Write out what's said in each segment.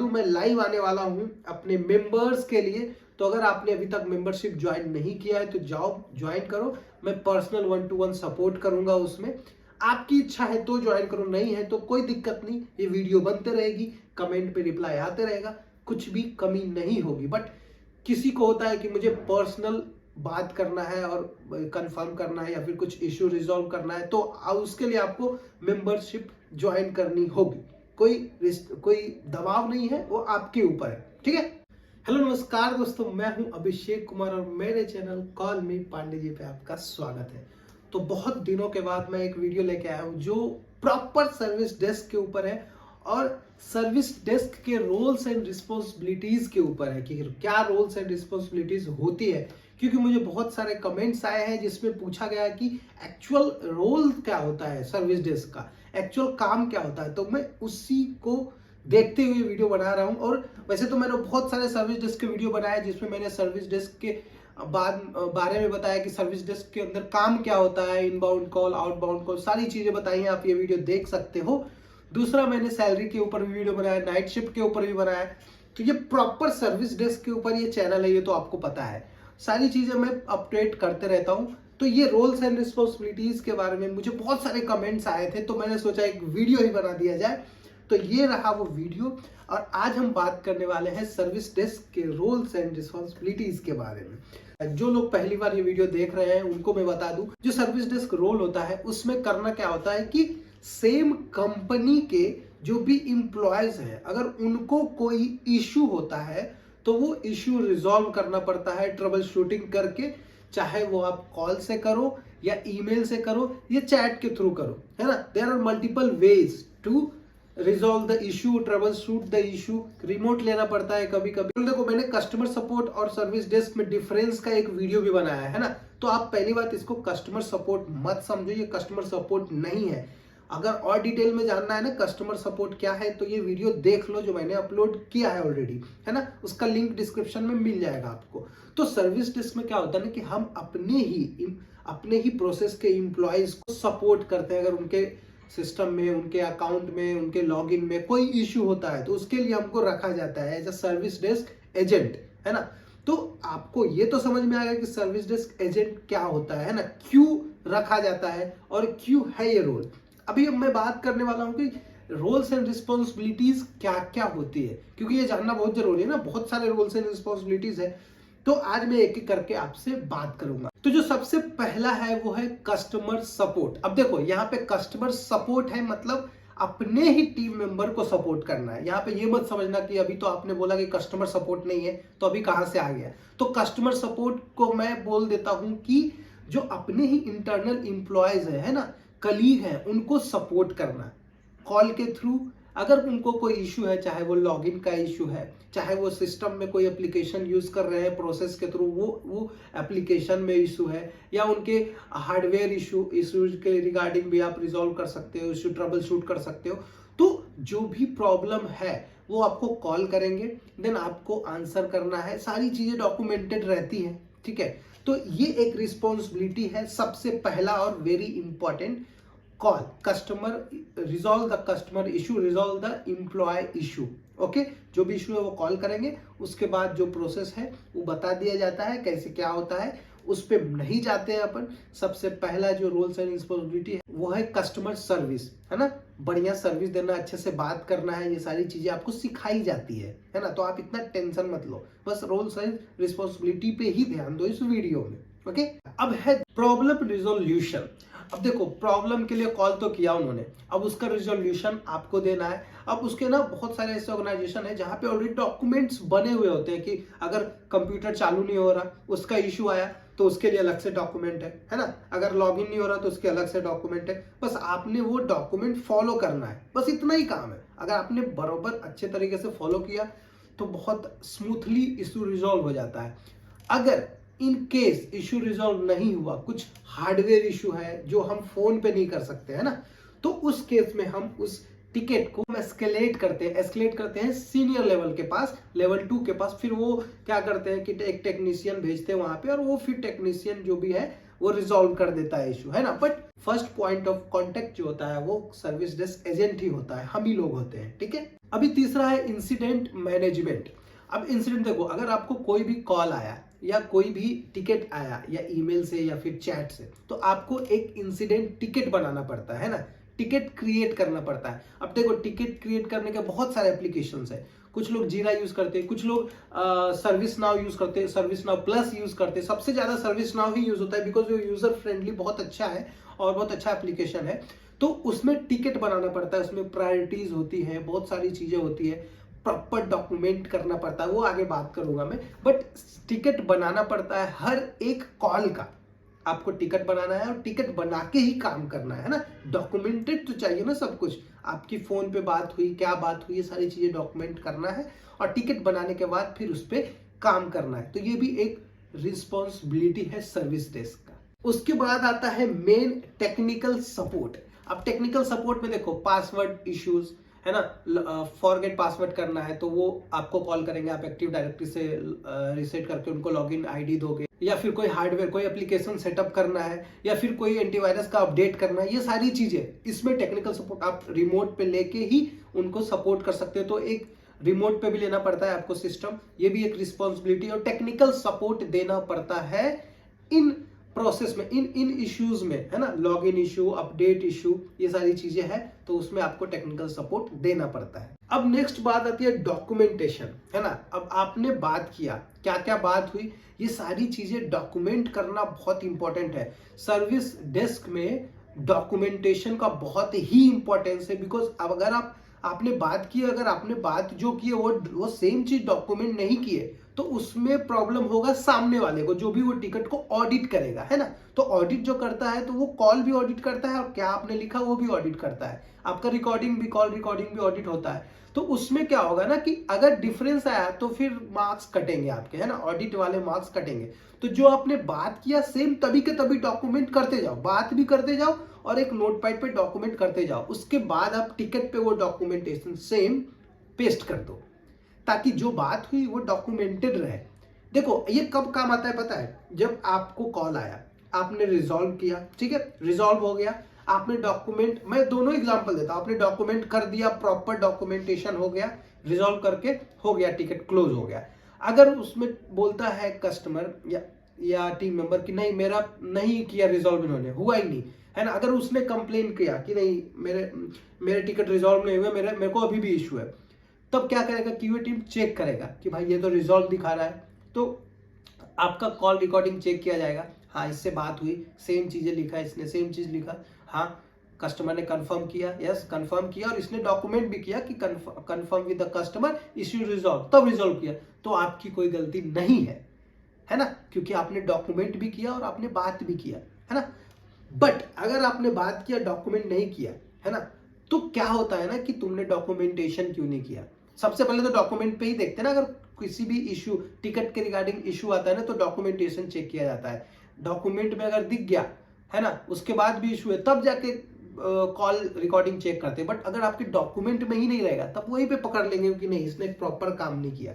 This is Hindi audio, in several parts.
मैं लाइव आने वाला हूं अपने मेंबर्स के लिए। तो अगर आपने अभी तक मेंबरशिप ज्वाइन नहीं किया है तो जाओ ज्वाइन करो। मैं पर्सनल 1-to-1 सपोर्ट करूंगा उसमें। आपकी इच्छा है तो ज्वाइन करो, नहीं है तो कोई दिक्कत नहीं। ये वीडियो बनते रहेगी, कमेंट पे रिप्लाई आते रहेगा, कुछ भी कमी नहीं होगी। बट किसी को होता है कि मुझे पर्सनल बात करना है और कंफर्म करना है या फिर कुछ इश्यू रिजॉल्व करना है, तो उसके लिए आपको मेंबरशिप ज्वाइन करनी होगी। कोई दबाव नहीं है, वो आपके ऊपर है। ठीक है। हेलो नमस्कार दोस्तों, मैं हूं अभिषेक कुमार और मेरे चैनल कॉल मी पांडे जी पे आपका स्वागत है। तो बहुत दिनों के बाद मैं एक वीडियो लेके आया हूं जो प्रॉपर सर्विस डेस्क के ऊपर है और सर्विस डेस्क के रोल्स एंड रिस्पॉन्सिबिलिटीज के ऊपर है कि क्या रोल्स एंड रिस्पॉन्सिबिलिटीज होती है। क्योंकि मुझे बहुत सारे कमेंट्स आए हैं जिसमें पूछा गया कि एक्चुअल रोल क्या होता है सर्विस डेस्क का, एक्चुअल काम क्या होता है। तो मैं उसी को देखते हुए वीडियो बना रहा हूं। और वैसे तो मैंने बहुत सारे सर्विस डेस्क के वीडियो बनाए जिसमें मैंने सर्विस डेस्क के बारे में बताया कि सर्विस डेस्क के अंदर काम क्या होता है, इनबाउंड कॉल, आउटबाउंड कॉल, सारी चीजें बताई हैं। आप ये वीडियो देख सकते हो। दूसरा, मैंने सैलरी के ऊपर भी वीडियो बनाया, नाइट शिफ्ट के ऊपर भी बनाया। तो ये प्रॉपर सर्विस डेस्क के ऊपर ये चैनल है, ये तो आपको पता है। सारी चीजें मैं अपडेट करते रहता हूं। तो ये रोल्स एंड रिस्पॉन्सिबिलिटीज के बारे में मुझे बहुत सारे कमेंट्स आए थे, तो मैंने सोचा एक वीडियो ही बना दिया जाए। तो ये रहा वो वीडियो और आज हम बात करने वाले हैं सर्विस डेस्क के रोल्स एंड रिस्पॉन्सिबिलिटीज के बारे में। जो लोग पहली बार ये वीडियो देख रहे हैं उनको मैं बता दूं, जो सर्विस डेस्क रोल होता है उसमें करना क्या होता है कि सेम कंपनी के जो भी इंप्लॉयज हैं, अगर उनको कोई इश्यू होता है तो वो इश्यू रिजॉल्व करना पड़ता है ट्रबल शूटिंग करके। चाहे वो आप कॉल से करो या ईमेल से करो या चैट के थ्रू करो, है ना। There are multiple ways to resolve the issue, troubleshoot the issue. Remote लेना पड़ता है कभी कभी। देखो, मैंने कस्टमर सपोर्ट और सर्विस डेस्क में डिफरेंस का एक वीडियो भी बनाया है ना। तो आप पहली बात इसको कस्टमर सपोर्ट मत समझो, ये कस्टमर सपोर्ट नहीं है। अगर और डिटेल में जानना है ना कस्टमर सपोर्ट क्या है, तो ये वीडियो देख लो जो मैंने अपलोड किया है ऑलरेडी, है ना। उसका लिंक डिस्क्रिप्शन में मिल जाएगा आपको। तो सर्विस डेस्क में क्या होता है ना कि हम अपने ही प्रोसेस के एम्प्लॉयज को सपोर्ट करते हैं। अगर उनके सिस्टम में, उनके अकाउंट में, उनके लॉगिन में कोई इश्यू होता है तो उसके लिए हमको रखा जाता है as a service desk agent, है ना। तो आपको ये तो समझ में आएगा कि सर्विस डेस्क एजेंट क्या होता है ना, क्यों रखा जाता है और क्यों है ये रोल। अभी अब मैं बात करने वाला हूं कि रोल्स एंड रिस्पॉन्सिबिलिटीज क्या क्या होती है, क्योंकि ये जानना बहुत जरूरी है ना। बहुत सारे रोल्स एंड रिस्पॉन्सिबिलिटीज है, तो आज मैं एक एक करके आपसे बात करूंगा। तो जो सबसे पहला है वो है कस्टमर सपोर्ट। अब देखो, यहाँ पे कस्टमर सपोर्ट है मतलब अपने ही टीम मेंबर को सपोर्ट करना है। यहाँ पे ये मत समझना कि अभी तो आपने बोला कि कस्टमर सपोर्ट नहीं है तो अभी कहां से आ गया। तो कस्टमर सपोर्ट को मैं बोल देता हूं कि जो अपने ही इंटरनल इंप्लॉयज है ना, कलीग है, उनको सपोर्ट करना कॉल के थ्रू। अगर उनको कोई इशू है, चाहे वो लॉगिन का इशू है, चाहे वो सिस्टम में कोई एप्लीकेशन यूज कर रहे हैं प्रोसेस के थ्रू, वो एप्लीकेशन में इशू है, या उनके हार्डवेयर इशूज के रिगार्डिंग भी आप रिजॉल्व कर सकते हो, इशू ट्रबल शूट कर सकते हो। तो जो भी प्रॉब्लम है वो आपको कॉल करेंगे, देन आपको आंसर करना है। सारी चीजें डॉक्यूमेंटेड रहती है, ठीक है। तो ये एक रिस्पॉन्सिबिलिटी है सबसे पहला और very important. Call customer, resolve the customer issue, resolve the employ issue. Okay, जो भी इशू है वो कॉल करेंगे। उसके बाद जो प्रोसेस है वो बता दिया जाता है कैसे क्या होता है, उस पर नहीं जाते हैं अपन। सबसे पहला जो रोल्स एंड रिस्पॉन्सिबिलिटी है वो है कस्टमर सर्विस, है ना। बढ़िया सर्विस देना, अच्छे से बात करना है, ये सारी चीजें आपको सिखाई जाती है ना। तो आप इतना टेंशन मत लो, बस रोल्स एंड रिस्पॉन्सिबिलिटी पे ही ध्यान दो इस वीडियो में। ओके, अब है प्रॉब्लम रिजोल्यूशन। अब देखो, प्रॉब्लम के लिए कॉल तो किया उन्होंने, अब उसका रिजोल्यूशन आपको देना है। अब उसके ना बहुत सारे ऐसे ऑर्गेनाइजेशन है जहां पे ऑलरेडी डॉक्यूमेंट्स बने हुए होते हैं कि अगर कंप्यूटर चालू नहीं हो रहा, उसका इशू आया तो उसके लिए अलग से डॉक्यूमेंट है ना। अगर लॉगिन नहीं हो रहा तो उसके अलग से डॉक्यूमेंट है। बस आपने वो डॉक्यूमेंट फॉलो करना है, बस इतना ही काम है। अगर आपने बरोबर अच्छे तरीके से फॉलो किया तो बहुत स्मूथली इशू रिजॉल्व हो जाता है। अगर इन केस इशू रिजॉल्व नहीं हुआ, कुछ हार्डवेयर इशू है जो हम फोन पे नहीं कर सकते, है ना, तो उस केस में हम उस टिकट को एस्केलेट करते हैं सीनियर लेवल के पास, लेवल 2 के पास। फिर वो क्या करते हैं कि एक टेक्नीशियन भेजते हैं वहां पे, और वो फिर टेक्नीशियन जो भी है वो रिजॉल्व कर देता है इशू, है ना। But first point of contact जो होता है वो सर्विस डेस्क एजेंट ही होता है, हम ही लोग होते हैं, ठीक है। अभी तीसरा है इंसिडेंट मैनेजमेंट। अब इंसिडेंट देखो, अगर आपको कोई भी कॉल आया या कोई भी टिकट आया या ईमेल से या फिर चैट से, तो आपको एक इंसिडेंट टिकट बनाना पड़ता है ना, टिकट क्रिएट करना पड़ता है। अब देखो, टिकट क्रिएट करने के बहुत सारे एप्लीकेशंस है। कुछ लोग जीरा यूज करते हैं, कुछ लोग सर्विस नाउ यूज करते हैं, सर्विस नाउ प्लस यूज करते हैं। सबसे ज्यादा सर्विस नाउ ही यूज होता है बिकॉज वो यूजर फ्रेंडली बहुत अच्छा है और बहुत अच्छा एप्लीकेशन है। तो उसमें टिकट बनाना पड़ता है, उसमें प्रायोरिटीज होती है, बहुत सारी चीजें होती है, प्रॉपर डॉक्यूमेंट करना पड़ता है, वो आगे बात करूंगा मैं। बट टिकट बनाना पड़ता है हर एक कॉल का, आपको टिकट बनाना है और टिकट बना के ही काम करना है ना। डॉक्यूमेंटेड तो चाहिए ना सब कुछ, आपकी फोन पे बात हुई, क्या बात हुई, ये सारी चीजें डॉक्यूमेंट करना है और टिकट बनाने के बाद फिर उस पर काम करना है। तो ये भी एक रिस्पॉन्सिबिलिटी है सर्विस डेस्क का। उसके बाद आता है मेन टेक्निकल सपोर्ट। अब टेक्निकल सपोर्ट में देखो, पासवर्ड इश्यूज है ना, फॉरगेट पासवर्ड करना है तो वो आपको कॉल करेंगे, आप एक्टिव डायरेक्टरी से रीसेट करके उनको लॉगिन आईडी दोगे, या फिर कोई हार्डवेयर कोई एप्लीकेशन सेटअप करना है, या फिर कोई एंटीवायरस का अपडेट करना है, ये सारी चीजें इसमें टेक्निकल सपोर्ट आप रिमोट पे लेके ही उनको सपोर्ट कर सकते हो। तो एक रिमोट पे भी लेना पड़ता है आपको सिस्टम, ये भी एक रिस्पॉन्सिबिलिटी और टेक्निकल सपोर्ट देना पड़ता है इन प्रोसेस में, इन इश्यूज में, है ना। लॉगिन इशू, अपडेट इशू, ये सारी चीजें हैं, तो उसमें आपको टेक्निकल सपोर्ट देना पड़ता है। अब नेक्स्ट बात आती है डॉक्यूमेंटेशन, है ना। अब आपने बात किया, क्या क्या बात हुई, ये सारी चीजें डॉक्यूमेंट करना बहुत इंपॉर्टेंट है। सर्विस डेस्क में डॉक्यूमेंटेशन का बहुत ही इंपॉर्टेंस है बिकॉज अब अगर आपने बात की, अगर आपने बात जो की वो सेम चीज डॉक्यूमेंट नहीं किए तो उसमें प्रॉब्लम होगा सामने वाले को, जो भी वो टिकट को ऑडिट करेगा, है ना। तो ऑडिट जो करता है तो वो कॉल भी ऑडिट करता है और क्या आपने लिखा वो भी ऑडिट करता है, आपका रिकॉर्डिंग भी, कॉल रिकॉर्डिंग भी ऑडिट होता है। तो उसमें क्या होगा ना कि अगर डिफरेंस आया तो फिर मार्क्स कटेंगे आपके, है ना, ऑडिट वाले मार्क्स कटेंगे। तो जो आपने बात किया सेम तभी के तभी डॉक्यूमेंट करते जाओ, बात भी करते जाओ और एक नोटपैड पे डॉक्यूमेंट करते जाओ। उसके बाद आप टिकट पे वो डॉक्यूमेंटेशन सेम पेस्ट कर दो ताकि जो बात हुई वो डॉक्यूमेंटेड रहे। देखो ये कब काम आता है पता है, जब आपको कॉल आया, आपने रिजॉल्व किया, ठीक है, रिजॉल्व हो गया, आपने डॉक्यूमेंट, मैं दोनों एग्जांपल देता हूं, आपने डॉक्यूमेंट कर दिया, प्रॉपर डॉक्यूमेंटेशन हो गया, रिजॉल्व करके हो गया, टिकट क्लोज हो गया। अगर उसमें बोलता है कस्टमर या टीम मेंबर कि नहीं मेरा नहीं किया रिजॉल्व, इन्होंने हुआ ही नहीं, है ना, अगर उसने कंप्लेन किया कि नहीं मेरे टिकट रिजॉल्व नहीं हुए, मेरे को अभी भी इशू है, तब क्या करेगा, क्यूए टीम चेक करेगा कि भाई ये तो रिजॉल्व दिखा रहा है, तो आपका कॉल रिकॉर्डिंग चेक किया जाएगा, हाँ इससे बात हुई, सेम चीजें लिखा, इसने सेम चीज लिखा, हाँ कस्टमर ने कंफर्म किया, यस कंफर्म किया, और इसने डॉक्यूमेंट भी किया कि confirm with the customer, issue resolve, तब रिजॉल्व किया, तो आपकी कोई गलती नहीं है ना, क्योंकि आपने डॉक्यूमेंट भी किया और आपने बात भी किया, है ना। बट अगर आपने बात किया डॉक्यूमेंट नहीं किया, है ना, तो क्या होता है ना कि तुमने डॉक्यूमेंटेशन क्यों नहीं किया। सबसे पहले तो डॉक्यूमेंट पे ही देखते हैं ना, अगर किसी भी इशू टिकट के रिगार्डिंग इशू आता है ना तो डॉक्यूमेंटेशन चेक किया जाता है। डॉक्यूमेंट में अगर दिख गया, है ना, उसके बाद भी इशू है, तब जाके कॉल रिकॉर्डिंग चेक करते हैं। बट अगर आपके डॉक्यूमेंट में ही नहीं रहेगा तब वहीं पे पकड़ लेंगे कि नहीं इसने प्रॉपर काम नहीं किया।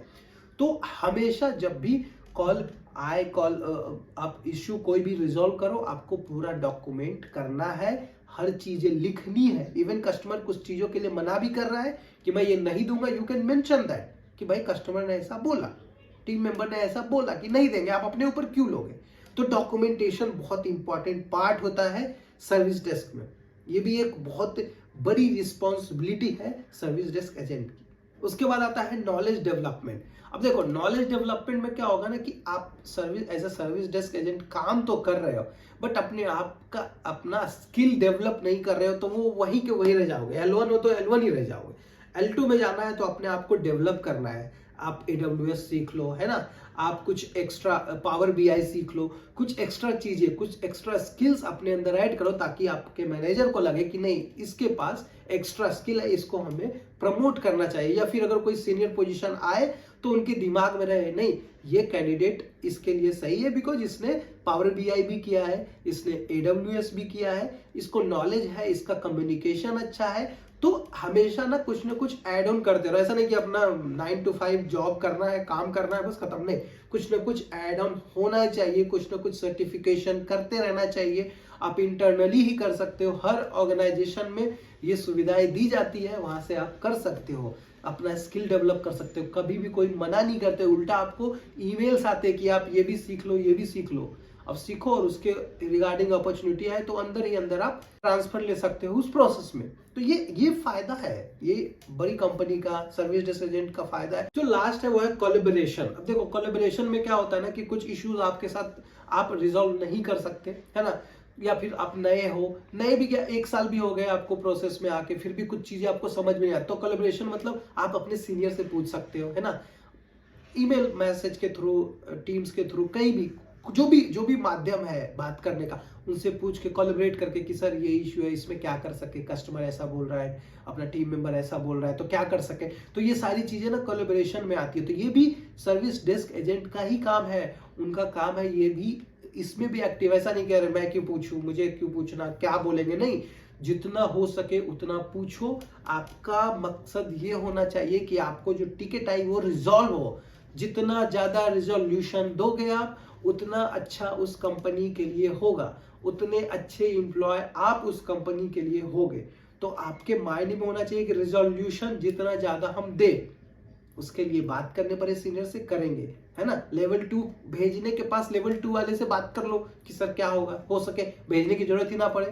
तो हमेशा जब भी कॉल आए, आप इश्यू कोई भी रिजॉल्व करो, आपको पूरा डॉक्यूमेंट करना है, हर चीजें लिखनी है। इवन कस्टमर कुछ चीजों के लिए मना भी कर रहा है कि मैं ये नहीं दूंगा, यू कैन मेंशन दैट कि भाई कस्टमर ने ऐसा बोला, टीम मेंबर ने ऐसा बोला कि नहीं देंगे, आप अपने ऊपर क्यों लोगे। तो डॉक्यूमेंटेशन बहुत इंपॉर्टेंट पार्ट होता है सर्विस डेस्क में, ये भी एक बहुत बड़ी रिस्पॉन्सिबिलिटी है सर्विस डेस्क एजेंट की। उसके बाद आता है नॉलेज डेवलपमेंट। अब देखो नॉलेज डेवलपमेंट में क्या होगा ना कि आप as a service desk agent काम तो कर रहे हो बट अपने आप का अपना स्किल डेवलप नहीं कर रहे हो, तो वो वहीं के वहीं रह जाओगे। L1 हो तो L1 ही रह जाओगे। L2 में जाना है तो अपने आप को डेवलप करना है, आप AWS सीख लो, है ना, आप कुछ एक्स्ट्रा पावर BI सीख लो, कुछ एक्स्ट्रा चीजें, कुछ एक्स्ट्रा स्किल्स अपने अंदर ऐड करो ताकि आपके मैनेजर को लगे कि नहीं इसके पास एक्स्ट्रा स्किल है, इसको हमें प्रमोट करना चाहिए। या फिर अगर कोई सीनियर पोजीशन आए तो उनके दिमाग में रहे नहीं ये कैंडिडेट इसके लिए सही है बिकॉज इसने पावर BI भी किया है, इसने AWS भी किया है, इसको नॉलेज है, इसका कम्युनिकेशन अच्छा है, तो हमेशा ना कुछ ऐड ऑन करते रहो। ऐसा नहीं कि अपना 9 to 5 जॉब करना है, काम करना है, बस खत्म नहीं। कुछ ना कुछ ऐड ऑन होना चाहिए, कुछ ना कुछ सर्टिफिकेशन करते रहना चाहिए। आप इंटरनली ही कर सकते हो, हर ऑर्गेनाइजेशन में ये सुविधाएं दी जाती है, वहां से आप कर सकते हो, अपना स्किल डेवलप कर सकते हो। कभी भी कोई मना नहीं करते, उल्टा आपको ईमेल्स आते कि आप ये भी सीख लो, ये भी सीख लो। अब सीखो और उसके रिगार्डिंग अपॉर्चुनिटी है तो अंदर ही अंदर आप ट्रांसफर ले सकते हो उस प्रोसेस में। तो ये फायदा है, ये बड़ी कंपनी का, सर्विस डेस्क एजेंट का फायदा है। जो लास्ट है वो है कोलैबोरेशन। अब देखो कोलैबोरेशन में क्या होता है ना कि कुछ इश्यूज आपके साथ आप रिजॉल्व नहीं कर सकते, है ना, या फिर आप नए भी क्या 1 साल भी हो गए आपको प्रोसेस में आके, फिर भी कुछ चीजें आपको समझ में नहीं आती, तो कोलैबोरेशन मतलब आप अपने सीनियर से पूछ सकते हो, है ना, ईमेल मैसेज के थ्रू, टीम्स के थ्रू, कहीं भी जो भी माध्यम है बात करने का, उनसे पूछ के कोलैबोरेट करके कि सर ये इश्यू है, इसमें क्या कर सके, कस्टमर ऐसा बोल रहा है, अपना टीम मेंबर ऐसा बोल रहा है, तो क्या कर सके। तो ये सारी चीजें ना कोलैबोरेशन में आती है। तो ये भी सर्विस डेस्क एजेंट का ही काम है, उनका काम है ये भी, इसमें भी एक्टिव। ऐसा नहीं कह रहे मैं क्यों पूछूं, मुझे क्यों पूछना, क्या बोलेंगे, नहीं, जितना हो सके उतना पूछो। आपका मकसद ये होना चाहिए कि आपको जो टिकट आई वो रिजॉल्व हो। जितना ज्यादा रिजोल्यूशन दोगे आप, उतना अच्छा उस कंपनी के लिए होगा, उतने अच्छे एम्प्लॉय आप उस कंपनी के लिए होगे। तो आपके माइंड में होना चाहिए कि रिजोल्यूशन जितना ज्यादा हम दे, उसके लिए बात करने पर सीनियर से करेंगे, है ना। लेवल 2 भेजने के पास लेवल 2 वाले से बात कर लो कि सर क्या होगा, हो सके भेजने की जरूरत ही ना पड़े,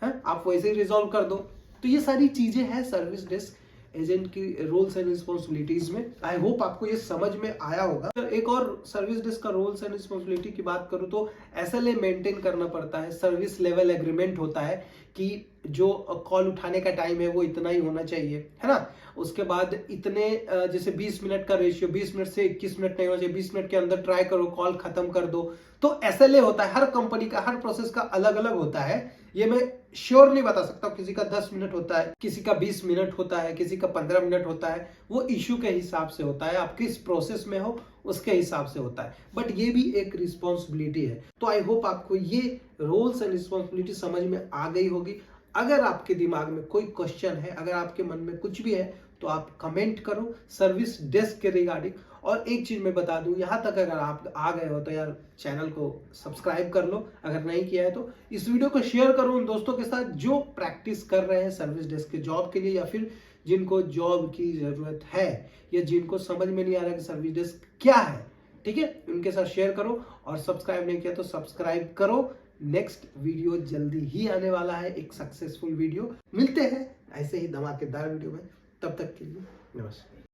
है, आप वैसे ही रिजॉल्व कर दो। तो ये सारी चीजें हैं सर्विस डेस्क एजेंट की रोल्स एंड रिस्पॉन्सिबिलिटीज में। आई होप आपको ये समझ में आया होगा। एक और सर्विस डेस्क का रोल्स एंड रिस्पॉन्सिबिलिटी की बात करूं तो SLA मेंटेन करना पड़ता है, सर्विस लेवल एग्रीमेंट होता है कि जो कॉल उठाने का टाइम है वो इतना ही होना चाहिए, है ना। उसके बाद इतने जैसे 20 मिनट का रेशियो, 20 मिनट से 21 मिनट नहीं होना चाहिए, 20 मिनट के अंदर ट्राई करो, कॉल खत्म कर दो। तो SLA होता है, हर कंपनी का, हर प्रोसेस का अलग अलग होता है। ये मैं श्योर नहीं बता सकता, किसी का 10 मिनट होता है, किसी का 20 मिनट होता है, किसी का 15 मिनट होता है, वो इश्यू के हिसाब से होता है, आप किस प्रोसेस में हो उसके हिसाब से होता है। बट ये भी एक रिस्पॉन्सिबिलिटी है। तो आई होप आपको ये रोल्स एंड रिस्पॉन्सिबिलिटी समझ में आ गई होगी। अगर आपके दिमाग में कोई क्वेश्चन है, अगर आपके मन में कुछ भी है, तो आप कमेंट करो सर्विस डेस्क के रिगार्डिंग। और एक चीज मैं बता दूं, यहां तक अगर आप आ गए हो तो यार चैनल को सब्सक्राइब कर लो, अगर नहीं किया है तो इस वीडियो को शेयर करो उन दोस्तों के साथ जो प्रैक्टिस कर रहे हैं सर्विस डेस्क के जॉब के लिए, या फिर जिनको जॉब की जरूरत है, या जिनको समझ में नहीं आ रहा कि सर्विस डेस्क क्या है, ठीक है, उनके साथ शेयर करो। और सब्सक्राइब नहीं किया तो सब्सक्राइब करो। नेक्स्ट वीडियो जल्दी ही आने वाला है, एक सक्सेसफुल वीडियो। मिलते हैं ऐसे ही धमाकेदार वीडियो में, तब तक के लिए नमस्कार।